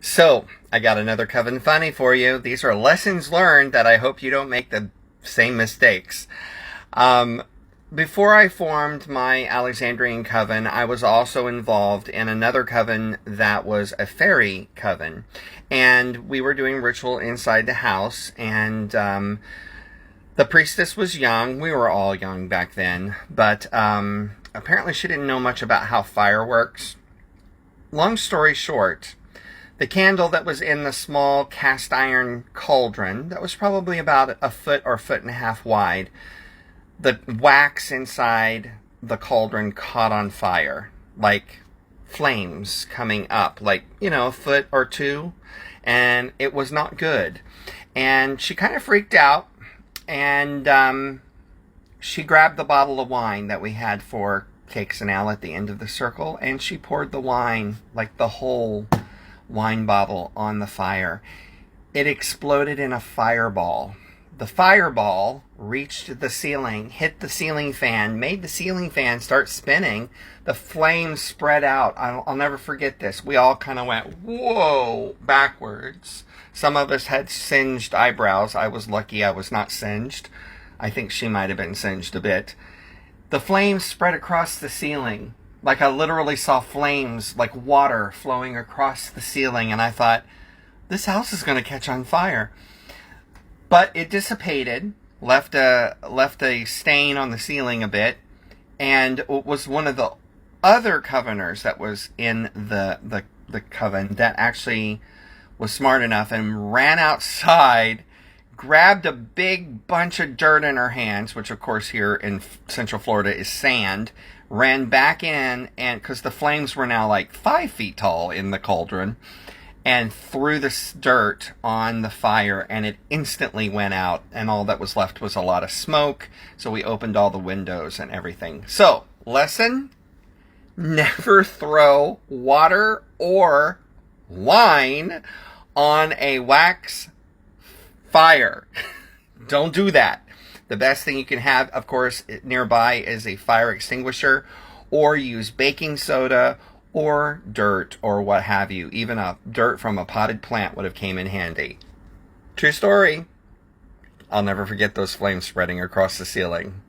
So, I got another Coven funny for you. These are lessons learned that I hope you don't make the same mistakes. Um, Before I formed my Alexandrian coven, I was also involved in another coven that was a fairy coven. And we were doing ritual inside the house, and the priestess was young. We were all young back then, but apparently she didn't know much about how fire works. Long story short, the candle that was in the small cast iron cauldron, that was probably about a foot or foot and a half wide, the wax inside the cauldron caught on fire, like flames coming up, like, a foot or two, and it was not good. And she kind of freaked out, and she grabbed the bottle of wine that we had for cakes and ale at the end of the circle, and she poured the wine, like the whole wine bottle, on the fire. It exploded in a fireball. The fireball reached the ceiling, hit the ceiling fan, made the ceiling fan start spinning. The flames spread out. I'll never forget this. We all kind of went, whoa, backwards. Some of us had singed eyebrows. I was lucky I was not singed. I think she might have been singed a bit. The flames spread across the ceiling. Like, I literally saw flames, like water, flowing across the ceiling, and I thought, this house is going to catch on fire. But it dissipated, left a stain on the ceiling a bit, and it was one of the other coveners that was in the coven that actually was smart enough and ran outside, grabbed a big bunch of dirt in her hands, which of course here in Central Florida is sand, ran back in, and because the flames were now like 5 feet tall in the cauldron, and threw this dirt on the fire, and it instantly went out, and all that was left was a lot of smoke. So we opened all the windows and everything. So, lesson: never throw water or wine on a wax fire. Don't do that. The best thing you can have, of course, nearby is a fire extinguisher, or use baking soda or dirt or what have you. Even a dirt from a potted plant would have came in handy. True story. I'll never forget those flames spreading across the ceiling.